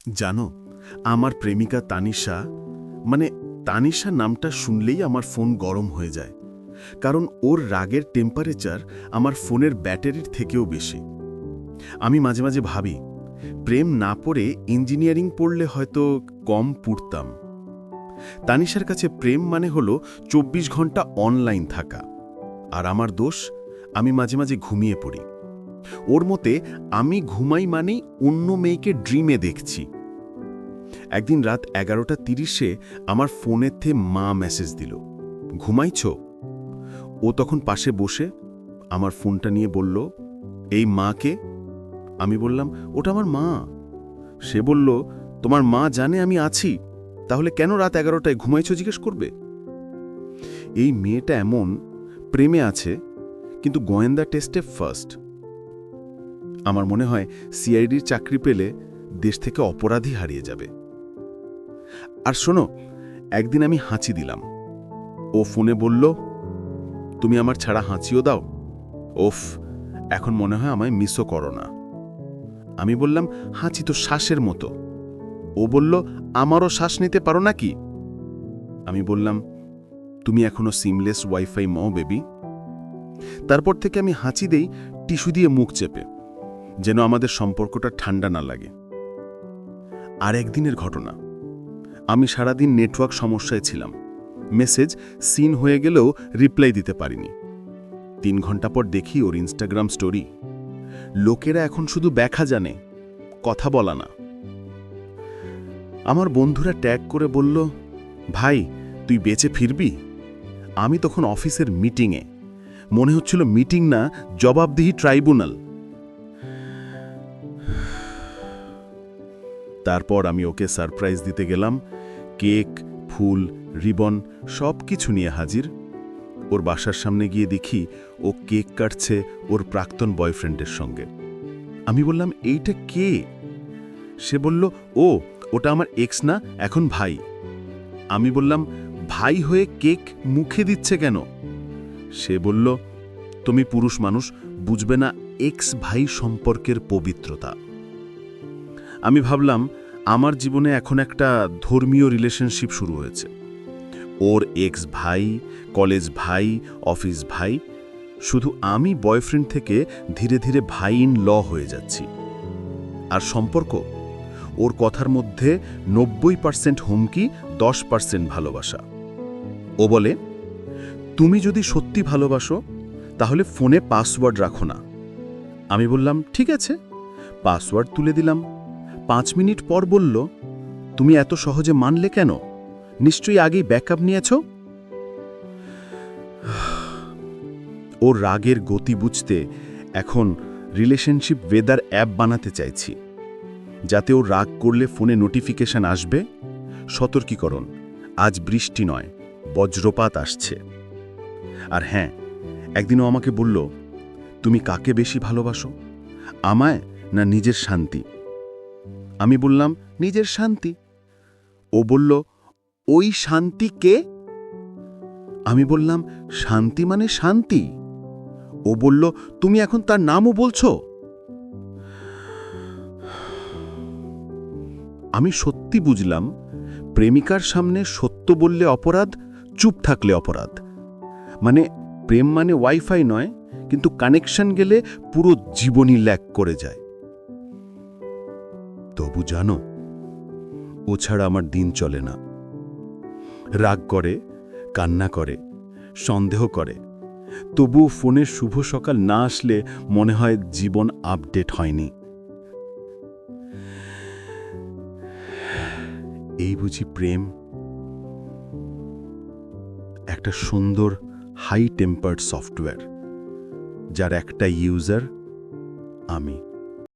জানো, আমার প্রেমিকা তানিশা, মানে তানিশা নামটা শুনলেই আমার ফোন গরম হয়ে যায়। কারণ ওর রাগের টেম্পারেচার আমার ফোনের ব্যাটারির থেকেও বেশি। আমি মাঝে মাঝে ভাবি, প্রেম না পড়ে ইঞ্জিনিয়ারিং পড়লে হয়তো কম পুড়তাম। তানিশার কাছে প্রেম মানে হলো ২৪ ঘন্টা অনলাইন থাকা। আর আমার দোষ, আমি মাঝে মাঝে ঘুমিয়ে পড়ি। ওর মতে আমি ঘুমাই মানেই অন্য মেয়েকে ড্রিমে দেখছি। একদিন রাত ১১:৩০-এ আমার ফোনেতে মা মেসেজ দিল, ঘুমাইছ? ও তখন পাশে বসে আমার ফোনটা নিয়ে বলল, এই মাকে? আমি বললাম, ওটা আমার মা। সে বলল, তোমার মা জানে আমি আছি, তাহলে কেন রাত ১১টায় ঘুমাইছ জিজ্ঞেস করবে? এই মেয়েটা এমন, প্রেমে আছে কিন্তু গোয়েন্দা টেস্টে ফার্স্ট। আমার মনে হয় সিআইডির চাকরি পেলে দেশ থেকে অপরাধী হারিয়ে যাবে। আর শোনো, একদিন আমি হাঁচি দিলাম। ও ফোনে বলল, তুমি আমার ছাড়া হাঁচিও দাও? ওফ, এখন মনে হয় আমায় মিসও করো না। আমি বললাম, হাঁচি তো শ্বাসের মতো। ও বলল, আমারও শ্বাস নিতে পারো নাকি? আমি বললাম, তুমি এখনো সিমলেস ওয়াইফাই মও বেবি। তারপর থেকে আমি হাঁচি দেই টিস্যু দিয়ে মুখ চেপে, যেন আমাদের সম্পর্কটা ঠান্ডা না লাগে। আর একদিনের ঘটনা, আমি সারাদিন নেটওয়ার্ক সমস্যায় ছিলাম। মেসেজ সিন হয়ে গেলেও রিপ্লাই দিতে পারিনি। ৩ ঘন্টা পর দেখি ওর ইনস্টাগ্রাম স্টোরি। লোকেরা এখন শুধু ব্যাখ্যা জানে, কথা বলা না। আমার বন্ধুরা ট্যাগ করে বলল, ভাই তুই বেঁচে ফিরবি? আমি তখন অফিসের মিটিংয়ে, মনে হচ্ছিল মিটিং না, জবাবদিহি ট্রাইব্যুনাল। তারপর আমি ওকে সারপ্রাইজ দিতে গেলাম। কেক, ফুল, রিবন সব কিছু নিয়ে হাজির। ওর বাসার সামনে গিয়ে দেখি ও কেক কাটছে ওর প্রাক্তন বয়ফ্রেন্ডের সঙ্গে। আমি বললাম, এইটা কে? সে বলল, ওটা আমার এক্স না, এখন ভাই। আমি বললাম, ভাই হয়ে কেক মুখে দিচ্ছে কেন? সে বলল, তুমি পুরুষ মানুষ, বুঝবে না এক্স ভাই সম্পর্কের পবিত্রতা। আমি ভাবলাম, আমার জীবনে এখন একটা ধর্মীয় রিলেশনশিপ শুরু হয়েছে। ওর এক্স ভাই, কলেজ ভাই, অফিস ভাই, শুধু আমি বয়ফ্রেন্ড থেকে ধীরে ধীরে ভাই ইন ল হয়ে যাচ্ছি। আর সম্পর্ক, ওর কথার মধ্যে ৯০% হুমকি, ১০% ভালোবাসা। ও বলে, তুমি যদি সত্যি ভালোবাসো তাহলে ফোনে পাসওয়ার্ড রাখো না। আমি বললাম, ঠিক আছে। পাসওয়ার্ড তুলে দিলাম। ৫ মিনিট পর বলল, তুমি এত সহজে মানলে কেন? নিশ্চয়ই আগেই ব্যাকআপ নিয়েছ। ওর রাগের গতি বুঝতে এখন রিলেশনশিপ ওয়েদার অ্যাপ বানাতে চাইছি, যাতে ও রাগ করলে ফোনে নোটিফিকেশন আসবে, সতর্কীকরণ, আজ বৃষ্টি নয়, বজ্রপাত আসছে। আর হ্যাঁ, একদিনও আমাকে বলল, তুমি কাকে বেশি ভালোবাসো, আমায় না নিজের শান্তি? আমি বললাম, নিজের শান্তি। ও বলল, ওই শান্তি কে? আমি বললাম, শান্তি মানে শান্তি। ও বলল, তুমি এখন তার নামও বলছো? আমি সত্যি বুঝলাম, প্রেমিকার সামনে সত্য বললে অপরাধ, চুপ থাকলে অপরাধ। মানে প্রেম মানে ওয়াইফাই নয়, কিন্তু কানেকশন গেলে পুরো জীবনই ল্যাগ করে যায়। তবু জানো, ও ছাড়া আমার দিন চলে না। রাগ করে, কান্না করে, সন্দেহ করে, তবু ফোনের শুভ সকাল না আসলে মনে হয় জীবন আপডেট হয়নি। এই বুঝি প্রেম, একটা সুন্দর হাই টেম্পার্ড সফটওয়্যার, যার একটা ইউজার আমি।